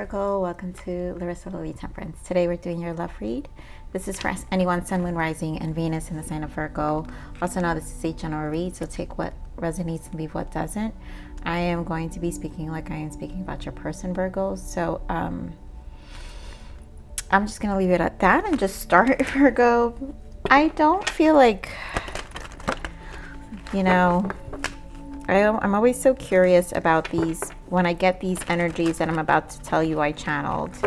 Virgo, welcome to Larisa Lili Temperance. Today we're doing your love read. This is for anyone, Sun, Moon, Rising, and Venus in the sign of Virgo. Also know this is a general read, so take what resonates and leave what doesn't. I am going to be speaking like I am speaking about your person, Virgo. So I'm just going to leave it at that and just start, Virgo. I don't feel like, I'm always so curious about these when I get these energies that I'm about to tell you I channeled.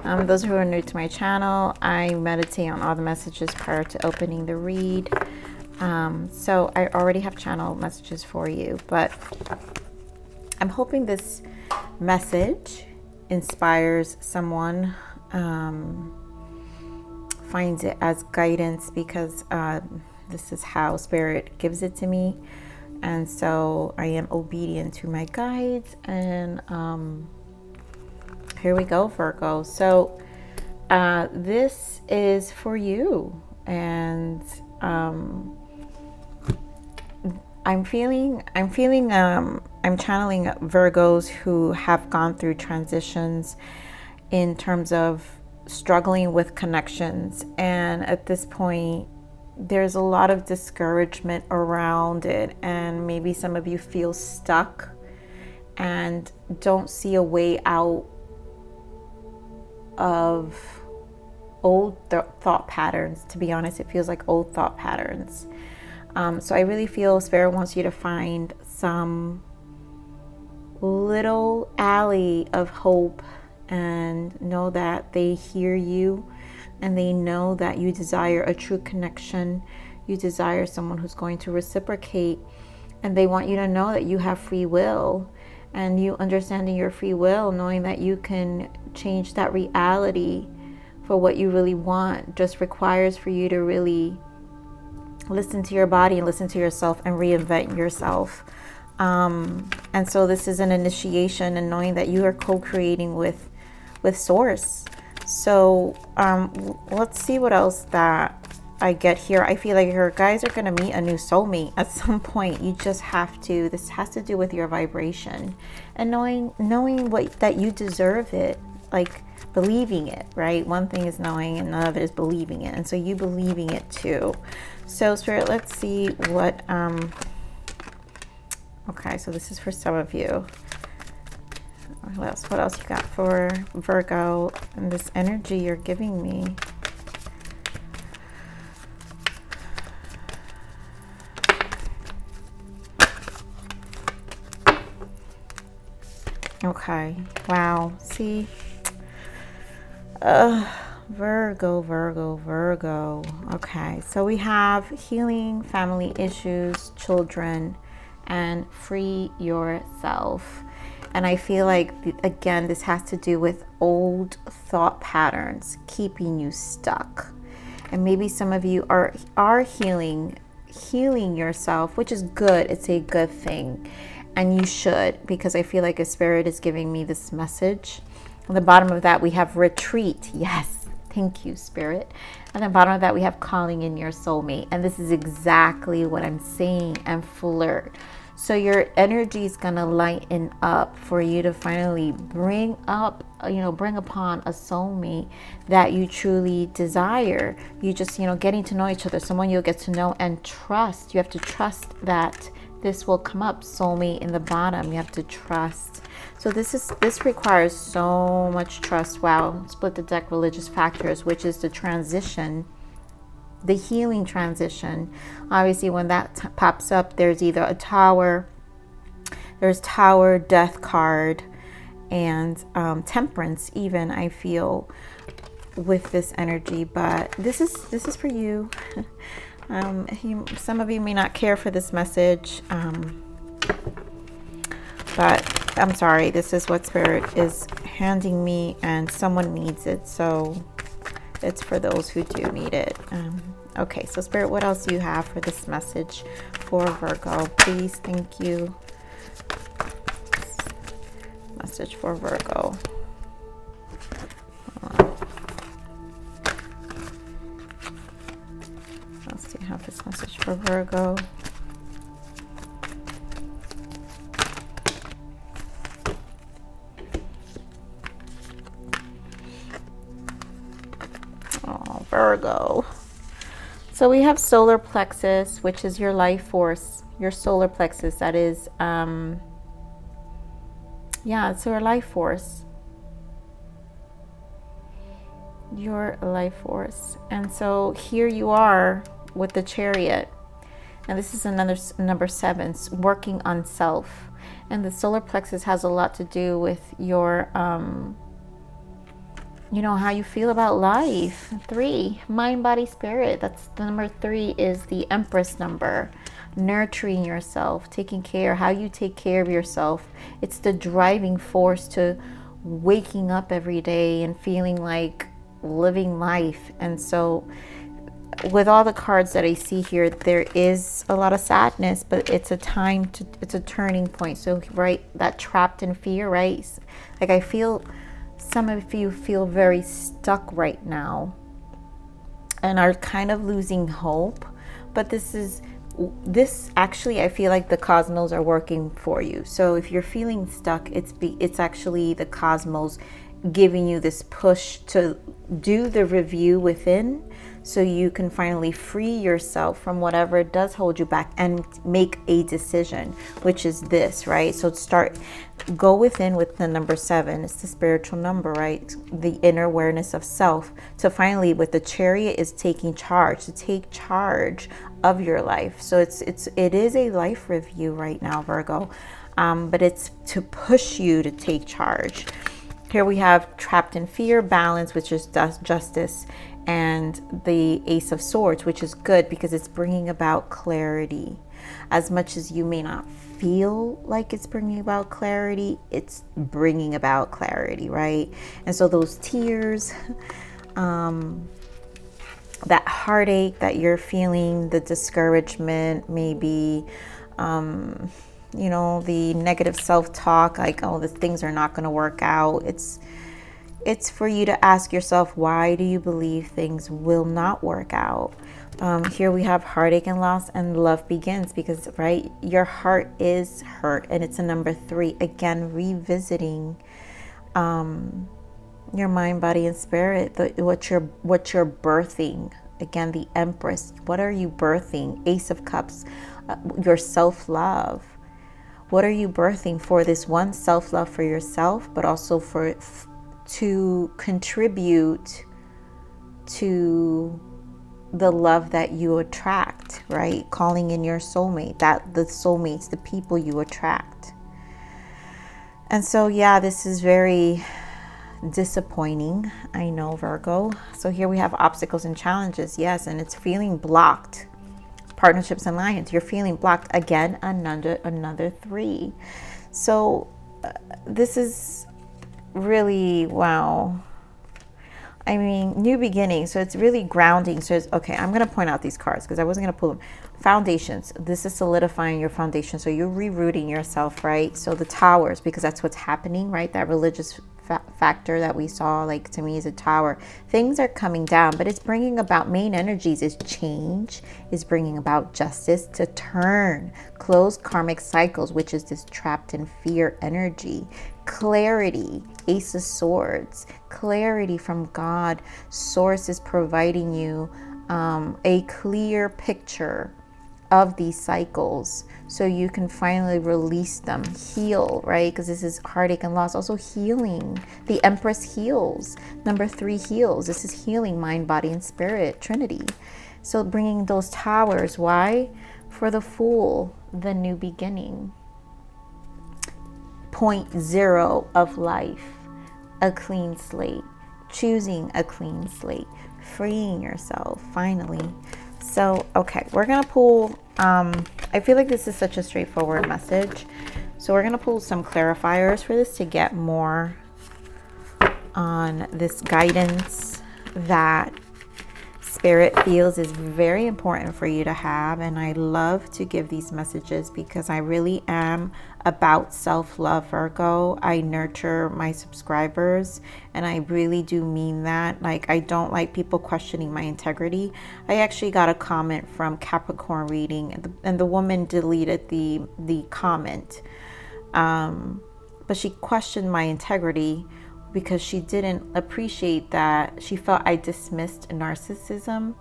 Those who are new to my channel, I meditate on all the messages prior to opening the read. So I already have channel messages for you, but I'm hoping this message inspires someone, finds it as guidance, because this is how Spirit gives it to me. And so I am obedient to my guides, and here we go, Virgo. So this is for you, and I'm channeling Virgos who have gone through transitions in terms of struggling with connections, and at this point there's a lot of discouragement around it, and maybe some of you feel stuck and don't see a way out of old thought patterns. To be honest, it feels like old thought patterns. So I really feel Spirit wants you to find some little alley of hope and know that they hear you, and they know that you desire a true connection. You desire someone who's going to reciprocate, and they want you to know that you have free will, and you understanding your free will, knowing that you can change that reality for what you really want, just requires for you to really listen to your body and listen to yourself and reinvent yourself. And so this is an initiation, and knowing that you are co-creating with Source. So let's see what else that I get here. I feel like your guys are going to meet a new soulmate at some point. You just have to, this has to do with your vibration and knowing what that you deserve it, like believing it, right? One thing is knowing, and none of it is believing it, and so you believing it too. So Spirit, let's see what okay, so this is for some of you. What else you got for Virgo and this energy you're giving me? Okay, wow, see, Virgo. Okay, so we have healing, family issues, children, and free yourself. And I feel like, again, this has to do with old thought patterns keeping you stuck. And maybe some of you are healing yourself, which is good. It's a good thing. And you should, because I feel like a Spirit is giving me this message. On the bottom of that, we have retreat. Yes. Thank you, Spirit. And at the bottom of that, we have calling in your soulmate. And this is exactly what I'm saying, and flirt. So your energy is going to lighten up for you to finally bring upon a soulmate that you truly desire. You just, getting to know each other, someone you'll get to know and trust. You have to trust that this will come up. Soulmate in the bottom, you have to trust. So this requires so much trust. Wow. Split the deck, religious factors, which is the transition, the healing transition. Obviously, when that pops up, there's either a tower, death card, and temperance even, I feel, with this energy. But this is for you. Some of you may not care for this message, but I'm sorry, this is what Spirit is handing me, and someone needs it, so it's for those who do need it. Okay, so Spirit, what else do you have for this message for Virgo? Please, thank you. Message for Virgo. Let's see, I have this message for Virgo. Virgo. So we have solar plexus, which is your life force, your solar plexus. That is, yeah, it's your life force. Your life force. And so here you are with the Chariot. And this is another number 7, working on self. And the solar plexus has a lot to do with your, you know, how you feel about life. 3, mind, body, spirit. That's the number 3 is the Empress number. Nurturing yourself, taking care, how you take care of yourself. It's the driving force to waking up every day and feeling like living life. And so with all the cards that I see here, there is a lot of sadness, but it's a time to, it's a turning point. So, right, that trapped in fear, right? Like I feel some of you feel very stuck right now and are kind of losing hope. But this actually, I feel like the cosmos are working for you. So if you're feeling stuck, it's actually the cosmos giving you this push to do the review within, so you can finally free yourself from whatever does hold you back and make a decision, which is this, right? So go within with the number 7. It's the spiritual number, right? The inner awareness of self. To finally, with the Chariot, is taking charge, to take charge of your life. So it is a life review right now, Virgo, but it's to push you to take charge. Here we have trapped in fear, balance, which is justice, and the Ace of Swords, which is good because it's bringing about clarity. As much as you may not feel like it's bringing about clarity, it's bringing about clarity, right? And so those tears, that heartache that you're feeling, the discouragement, maybe, you know, the negative self-talk, like, oh, these things are not going to work out. It's for you to ask yourself, why do you believe things will not work out? Here we have heartache and loss, and love begins, because, right, your heart is hurt, and it's a number 3. Again, revisiting your mind, body, and spirit, what you're birthing. Again, the Empress. What are you birthing? Ace of Cups, your self-love. What are you birthing for? This one, self-love for yourself, but also to contribute to the love that you attract, right? Calling in your soulmate, the soulmates, the people you attract. And so, yeah, this is very disappointing, I know, Virgo. So here we have obstacles and challenges, yes, and it's feeling blocked. Partnerships and alliance, you're feeling blocked. Again, another 3. So this is really, wow. I mean, new beginning. So it's really grounding. So it's okay. I'm going to point out these cards because I wasn't going to pull them. Foundations. This is solidifying your foundation. So you're rerouting yourself, right? So the towers, because that's what's happening, right? That religious factor that we saw, like, to me, is a tower. Things are coming down, but it's bringing about, main energies is change, is bringing about justice, to turn, close karmic cycles, which is this trapped in fear energy. Clarity, Ace of Swords, clarity from God. Source is providing you a clear picture of these cycles, so you can finally release them, heal, right? Because this is heartache and loss. Also healing. The Empress heals. Number 3 heals. This is healing, mind, body, and spirit, Trinity. So bringing those towers. Why? For the Fool, the new beginning. Point 0 of life. A clean slate. Choosing a clean slate. Freeing yourself, finally. So, okay, we're going to pull, I feel like this is such a straightforward message. So we're going to pull some clarifiers for this to get more on this guidance that Spirit feels is very important for you to have. And I love to give these messages because I really am about self-love, Virgo. I nurture my subscribers, and I really do mean that. Like, I don't like people questioning my integrity. I actually got a comment from Capricorn reading, and the woman deleted the comment, but she questioned my integrity because she didn't appreciate that. She felt I dismissed narcissism,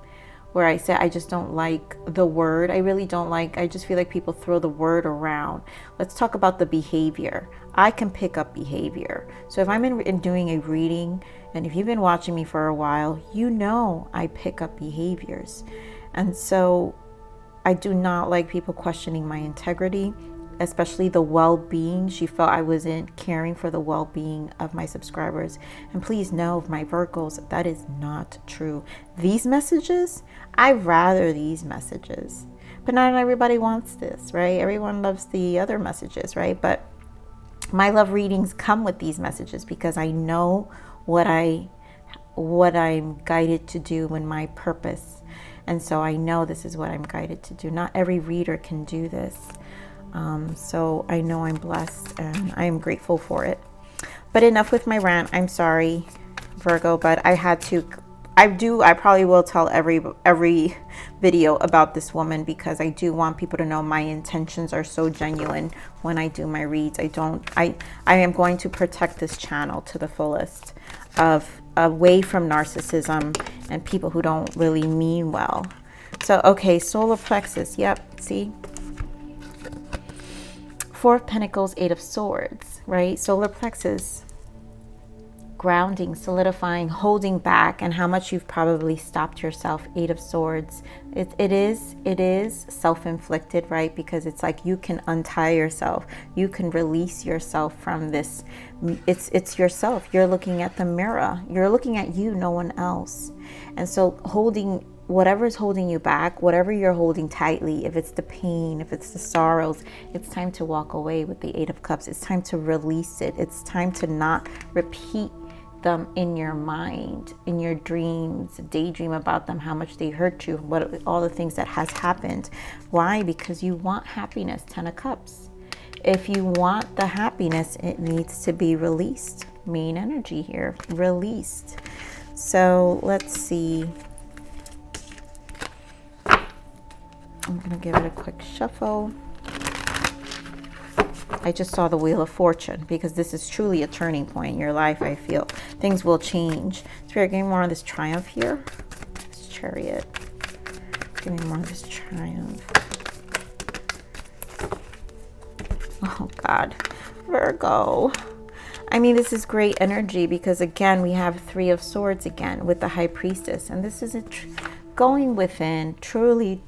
where I said I just don't like the word. I really don't like, I just feel like people throw the word around. Let's talk about the behavior. I can pick up behavior. So if I'm in doing a reading, and if you've been watching me for a while, you know I pick up behaviors. And so I do not like people questioning my integrity, especially the well-being. She felt I wasn't caring for the well-being of my subscribers. And please know, my Virgos, that is not true. These messages, I rather these messages. But not everybody wants this, right? Everyone loves the other messages, right? But my love readings come with these messages because I know what I'm guided to do in my purpose. And so I know this is what I'm guided to do. Not every reader can do this. So I know I'm blessed and I am grateful for it. But enough with my rant. I'm sorry, Virgo, but I had to. I probably will tell every video about this woman, because I do want people to know my intentions are so genuine when I do my reads. I am going to protect this channel to the fullest, away from narcissism and people who don't really mean well. So, okay, solar plexus. Yep, see? Four of Pentacles, Eight of Swords, right? Solar plexus. Grounding, solidifying, holding back, and how much you've probably stopped yourself. Eight of Swords. It is self-inflicted, right? Because it's like you can untie yourself. You can release yourself from this. It's yourself. You're looking at the mirror. You're looking at you, no one else. And so holding whatever is holding you back, whatever you're holding tightly, if it's the pain, if it's the sorrows, it's time to walk away with the Eight of Cups. It's time to release it. It's time to not repeat them in your mind, in your dreams, daydream about them, how much they hurt you, what all the things that has happened. Why? Because you want happiness. Ten of Cups. If you want the happiness, it needs to be released. Main energy here, released. So let's see. I'm gonna give it a quick shuffle. I just saw the Wheel of Fortune, because this is truly a turning point in your life. I feel things will change. Spirit, give me more of this Triumph here. This Chariot. Give me more of this Triumph. Oh God, Virgo. I mean, this is great energy, because again, we have Three of Swords again with the High Priestess, and this is going within. Truly,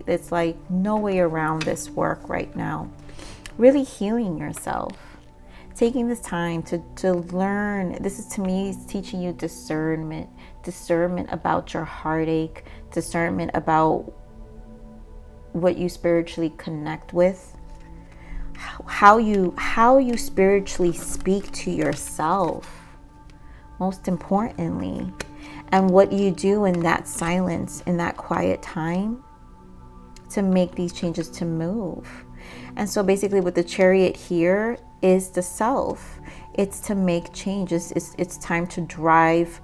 it's like no way around this work right now. Really healing yourself, taking this time to learn. This is, to me, is teaching you discernment about your heartache, discernment about what you spiritually connect with, how you spiritually speak to yourself, most importantly, and what you do in that silence, in that quiet time, to make these changes, to move. And so basically with the Chariot here is the self. It's to make changes. It's time to drive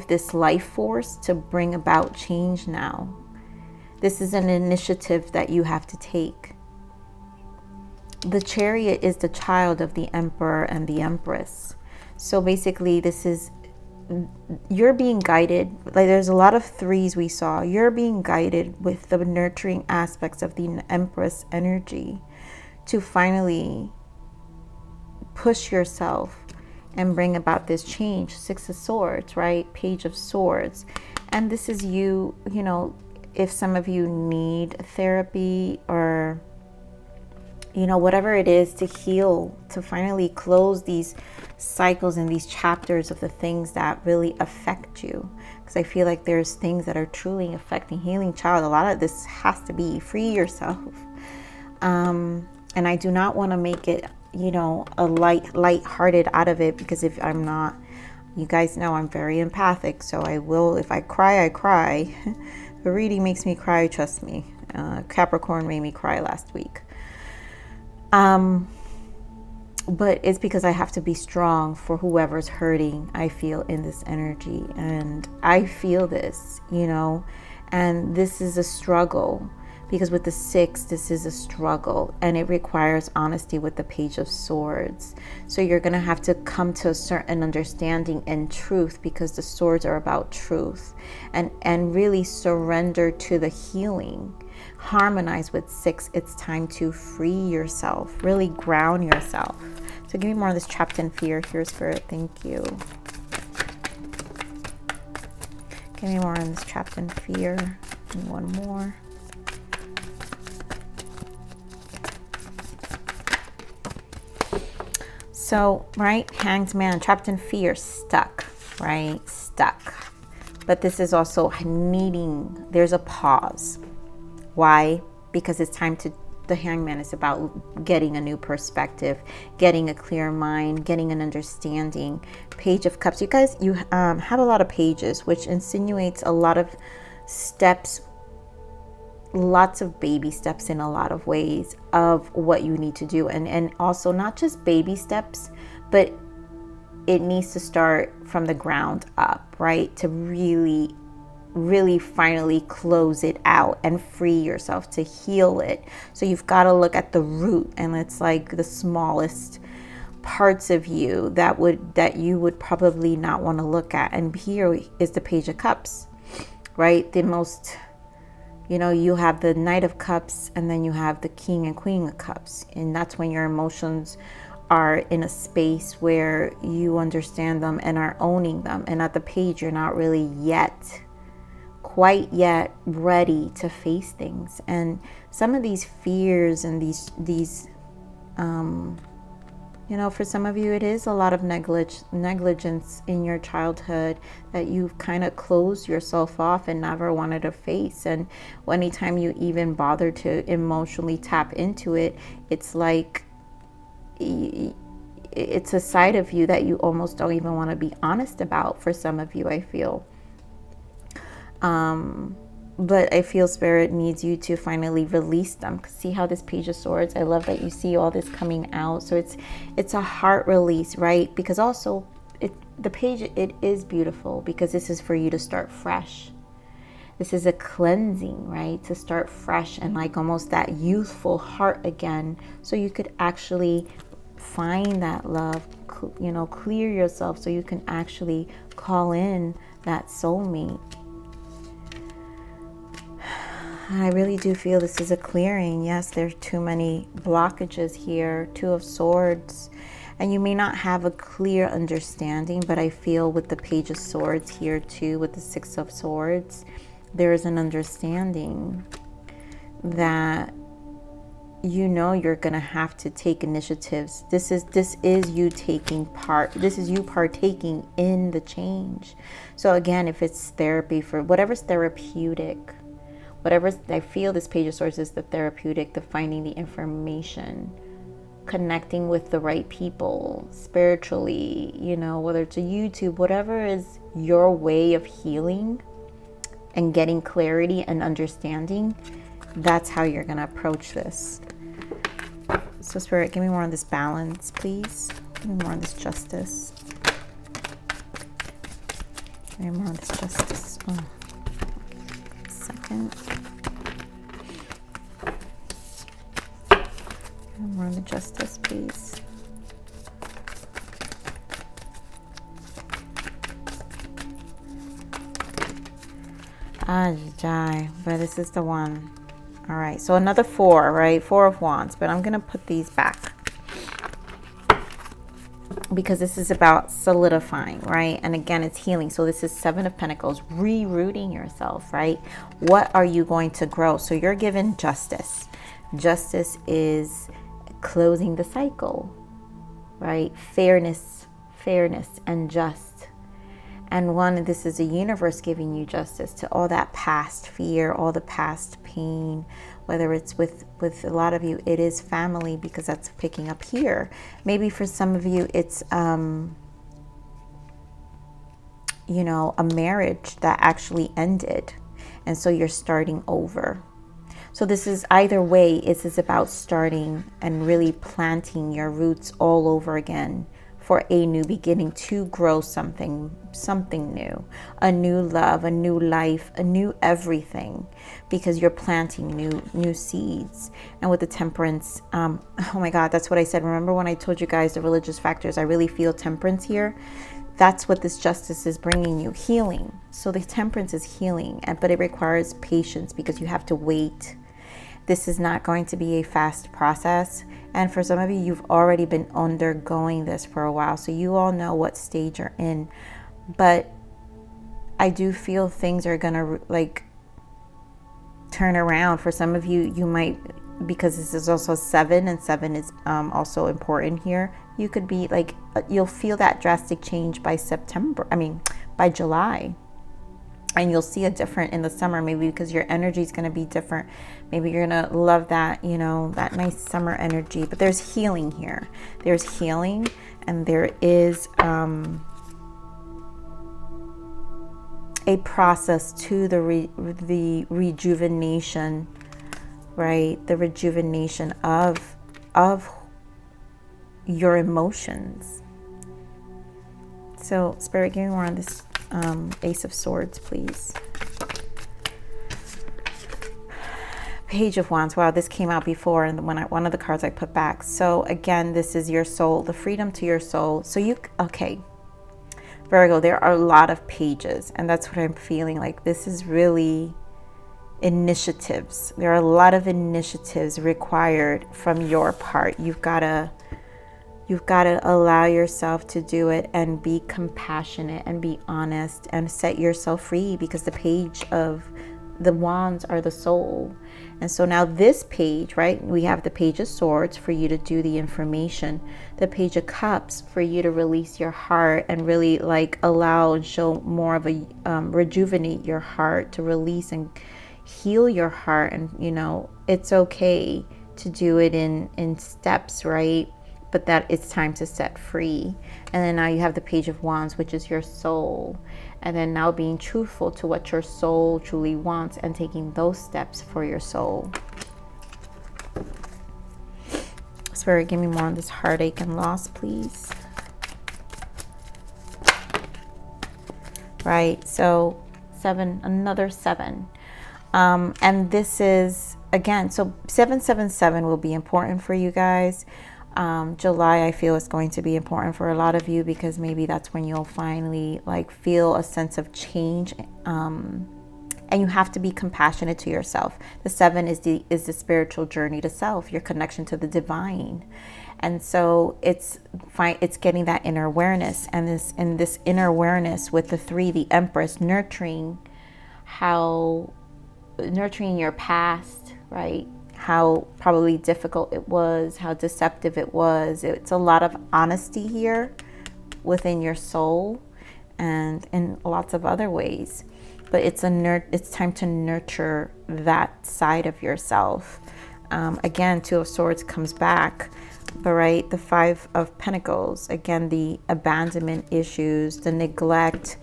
this life force to bring about change now. This is an initiative that you have to take. The Chariot is the child of the Emperor and the Empress. So basically this is, you're being guided. Like, there's a lot of threes we saw. You're being guided with the nurturing aspects of the Empress energy to finally push yourself and bring about this change. Six of Swords, right? Page of Swords. And this is you know, if some of you need therapy, or whatever it is, to heal, to finally close these cycles and these chapters of the things that really affect you. Because I feel like there's things that are truly affecting healing child. A lot of this has to be free yourself. And I do not want to make it, a light-hearted out of it, because if I'm not, you guys know I'm very empathic. So I will, if I cry, I cry. The reading makes me cry, trust me. Capricorn made me cry last week. But it's because I have to be strong for whoever's hurting, I feel, in this energy. And I feel this, and this is a struggle, because with the 6, this is a struggle, and it requires honesty with the Page of Swords. So you're going to have to come to a certain understanding and truth, because the swords are about truth, and really surrender to the healing. Harmonize with 6. It's time to free yourself, really ground yourself. So give me more of this trapped in fear here, Spirit. Thank you. Give me more on this trapped in fear. And one more. So, right, Hanged Man, trapped in fear, stuck, right? Stuck. But this is also needing, there's a pause. Why? Because it's time to, the Hanged Man is about getting a new perspective, getting a clear mind, getting an understanding. Page of Cups. You guys, you have a lot of pages, which insinuates a lot of steps, lots of baby steps in a lot of ways of what you need to do. And also not just baby steps, but it needs to start from the ground up, right? To really finally close it out and free yourself, to heal it. So you've got to look at the root, and it's like the smallest parts of you that you would probably not want to look at. And here is the Page of Cups, right? The most, you have the Knight of Cups, and then you have the King and Queen of Cups. And that's when your emotions are in a space where you understand them and are owning them. And at the Page, you're not really quite yet ready to face things. And some of these fears and these for some of you, it is a lot of negligence in your childhood that you've kind of closed yourself off and never wanted to face. And anytime you even bother to emotionally tap into it, it's like it's a side of you that you almost don't even want to be honest about. For some of you, I feel. But I feel Spirit needs you to finally release them. See how this Page of Swords, I love that you see all this coming out. So it's a heart release, right? Because also the page, it is beautiful because this is for you to start fresh. This is a cleansing, right? To start fresh and like almost that youthful heart again. So you could actually find that love, clear yourself so you can actually call in that soulmate. I really do feel this is a clearing. Yes, there's too many blockages here. 2 of Swords. And you may not have a clear understanding, but I feel with the Page of Swords here too, with the 6 of Swords, there is an understanding that you're going to have to take initiatives. This is you taking part. This is you partaking in the change. So again, if it's therapy, for whatever's therapeutic, whatever, I feel this Page of Swords is the therapeutic, the finding the information, connecting with the right people spiritually, whether it's a YouTube, whatever is your way of healing and getting clarity and understanding, that's how you're going to approach this. So Spirit, give me more on this balance, please. Give me more on this justice. Give me more on this justice. Oh. Second. More on the justice, please. But this is the one. All right, so another 4, right? 4 of Wands, but I'm gonna put these back because this is about solidifying, right? And again, it's healing. So this is 7 of Pentacles, rerooting yourself, right? What are you going to grow? So you're given justice. Justice is closing the cycle, right? Fairness and just. And this is a universe giving you justice to all that past fear, all the past pain, whether it's with a lot of you, it is family, because that's picking up here. Maybe for some of you, it's, a marriage that actually ended. And so you're starting over. So this is either way, this is about starting and really planting your roots all over again for a new beginning, to grow something new, a new love, a new life, a new everything, because you're planting new seeds. And with the temperance, oh my God, that's what I said. Remember when I told you guys the religious factors? I really feel temperance here. That's what this justice is bringing you, healing. So the temperance is healing, but it requires patience because you have to wait. This is not going to be a fast process. And for some of you, you've already been undergoing this for a while, so you all know what stage you're in. But I do feel things are gonna like turn around. For some of you, you might, because this is also 7, and 7 is also important here. You could be like, you'll feel that drastic change by by July. And you'll see a different in the summer, maybe because your energy is going to be different. Maybe you're going to love that, that nice summer energy. But there's healing here. There's healing, and there is a process to the rejuvenation, right? The rejuvenation of your emotions. So, Spirit, give me more on this Ace of Swords, please. Page of Wands. Wow, this came out before, and one of the cards I put back. So again, this is your soul, the freedom to your soul. So okay, Virgo, there are a lot of pages, and that's what I'm feeling like. This is really initiatives. There are a lot of initiatives required from your part. You've got to allow yourself to do it and be compassionate and be honest and set yourself free, because the page of the wands are the soul. And so now this page, right, we have the Page of Swords for you to do the information, the Page of Cups for you to release your heart and really like allow and show more of a rejuvenate your heart, to release and heal your heart. And it's okay to do it in steps, right? But that it's time to set free. And then now you have the Page of Wands, which is your soul. And then now being truthful to what your soul truly wants and taking those steps for your soul. Spirit, give me more on this heartache and loss, please. Right, so 7, another 7. And this is, again, so 777 will be important for you guys. July, I feel, is going to be important for a lot of you, because maybe that's when you'll finally like feel a sense of change, and you have to be compassionate to yourself. The 7 is the spiritual journey to self, your connection to the divine. And so it's getting that inner awareness, and this inner awareness with the 3, the Empress, nurturing your past, right? How probably difficult it was, how deceptive it was. It's a lot of honesty here within your soul and in lots of other ways. But it's time to nurture that side of yourself. Again, 2 of Swords comes back, but right, the 5 of Pentacles, again, the abandonment issues, the neglect,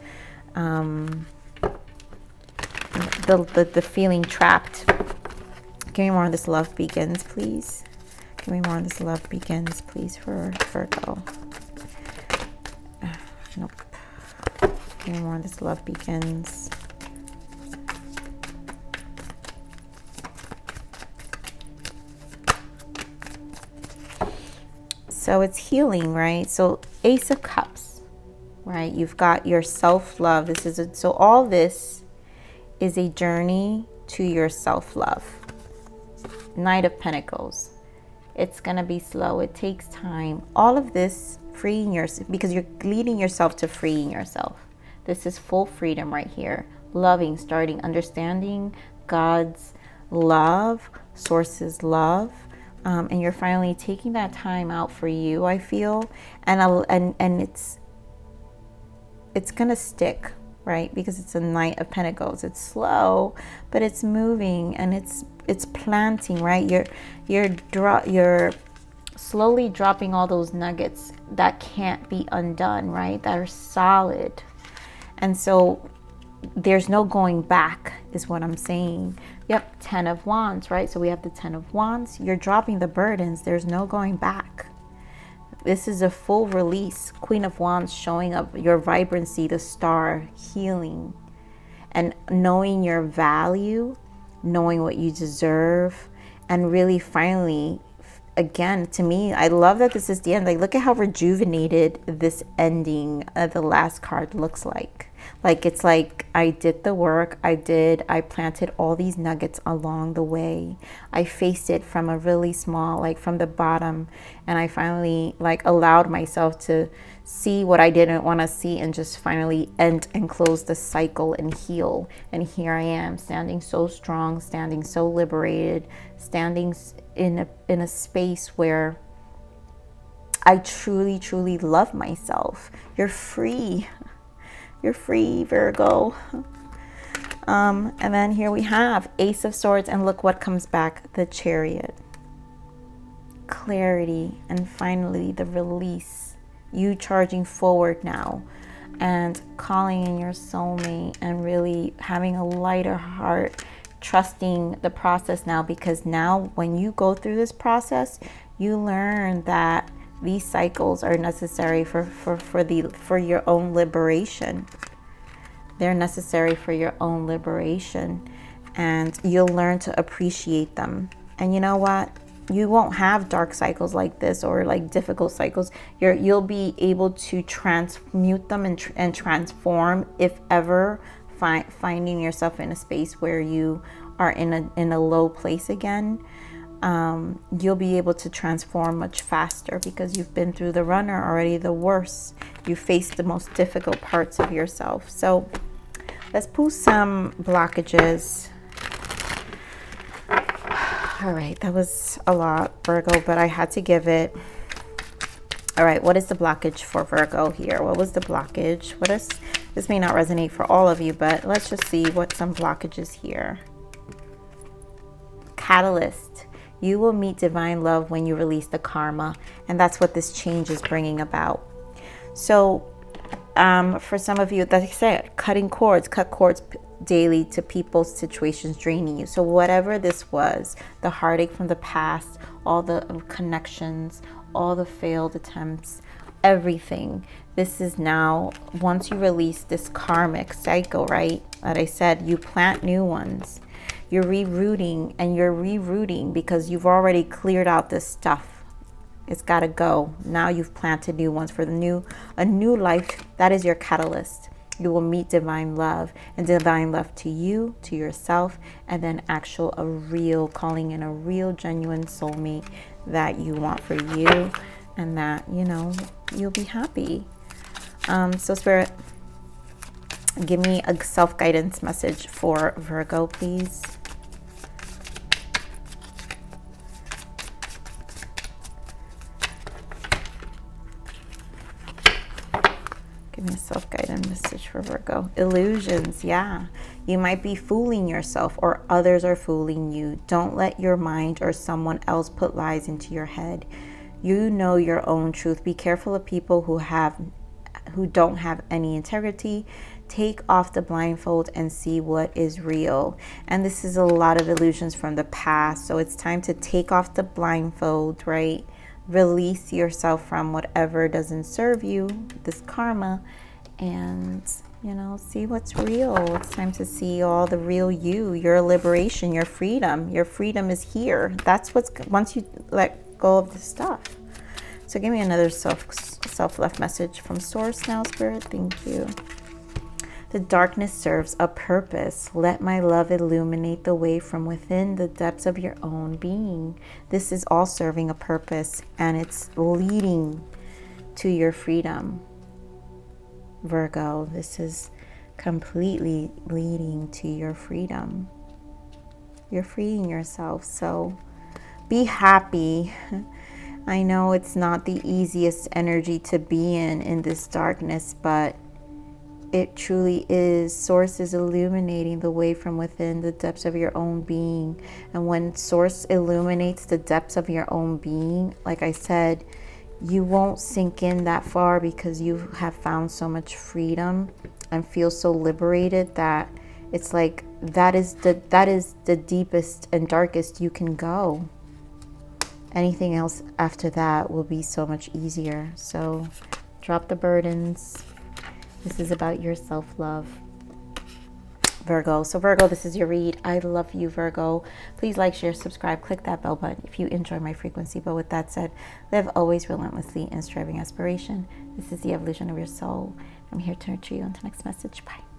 the feeling trapped. Give me more on this Love Begins, please. Give me more on this Love Begins, please, for Virgo. Nope. Give me more on this Love Begins. So it's healing, right? So Ace of Cups, right? You've got your self-love. So all this is a journey to your self-love. Knight of Pentacles. It's going to be slow. It takes time. All of this freeing yourself, because you're leading yourself to freeing yourself. This is full freedom right here. Loving, starting, understanding God's love, Source's love. And you're finally taking that time out for you, I feel. And it's going to stick, right? Because it's a Knight of Pentacles. It's slow, but it's moving, and it's planting, right? You're slowly dropping all those nuggets that can't be undone, right? That are solid. And so there's no going back, is what I'm saying. Yep, 10 of Wands, right? So we have the 10 of Wands. You're dropping the burdens. There's no going back. This is a full release. Queen of Wands showing up, your vibrancy, the star, healing, and knowing your value, knowing what you deserve, and really finally, again, to me, I love that this is the end. Like, look at how rejuvenated this ending of the last card looks like. Like, it's like I did the work. I planted all these nuggets along the way. I faced it from a really small, like from the bottom. And I finally like allowed myself to see what I didn't want to see and just finally end and close the cycle and heal. And here I am standing so strong, standing so liberated, standing in a space where I truly, truly love myself. You're free. You're free, Virgo. And then here we have Ace of Swords, and look what comes back, the Chariot. Clarity, and finally the release. You charging forward now and calling in your soulmate and really having a lighter heart, trusting the process now, because now when you go through this process, you learn that these cycles are necessary for your own liberation. They're necessary for your own liberation, and you'll learn to appreciate them. And you know what? You won't have dark cycles like this or like difficult cycles. You'll be able to transmute them and transform if ever finding yourself in a space where you are in a low place again. You'll be able to transform much faster because you've been through the runner already, the worst. You faced the most difficult parts of yourself. So let's pull some blockages. All right, that was a lot, Virgo, but I had to give it. All right, what is the blockage for Virgo here? What was the blockage? This may not resonate for all of you, but let's just see what some blockages here. Catalyst. You will meet divine love when you release the karma, and that's what this change is bringing about. So for some of you, like I said, cut cords daily to people's situations draining you. So whatever this was, the heartache from the past, all the connections, all the failed attempts, everything, this is now, once you release this karmic cycle, right, that I said, you plant new ones. You're rerouting because you've already cleared out this stuff. It's got to go. Now you've planted new ones for a new life. That is your catalyst. You will meet divine love, and divine love to you, to yourself, and then calling in a real genuine soulmate that you want for you, and that, you'll be happy. So Spirit, give me a self-guidance message for Virgo, please. Give me a self-guided message for Virgo. Illusions, yeah. You might be fooling yourself or others are fooling you. Don't let your mind or someone else put lies into your head. You know your own truth. Be careful of people who don't have any integrity. Take off the blindfold and see what is real. And this is a lot of illusions from the past. So it's time to take off the blindfold, right? Release yourself from whatever doesn't serve you, this karma, and see what's real. It's time to see all the real you, your liberation, your freedom. Your freedom is here. That's once you let go of the stuff. So give me another self-love message from Source now, Spirit. Thank you. The darkness serves a purpose. Let my love illuminate the way from within the depths of your own being. This is all serving a purpose, and it's leading to your freedom. Virgo, this is completely leading to your freedom. You're freeing yourself, so be happy. I know it's not the easiest energy to be in this darkness, but it truly is. Source is illuminating the way from within the depths of your own being. And when Source illuminates the depths of your own being, like I said, you won't sink in that far because you have found so much freedom and feel so liberated that it's like that is the deepest and darkest you can go. anything else after that will be so much easier. So drop the burdens. This is about your self-love, Virgo. So Virgo, this is your read. I love you, Virgo. Please like, share, subscribe, click that bell button if you enjoy my frequency. But with that said, live always relentlessly in striving aspiration. This is the evolution of your soul. I'm here to nurture you. Until next message. Bye.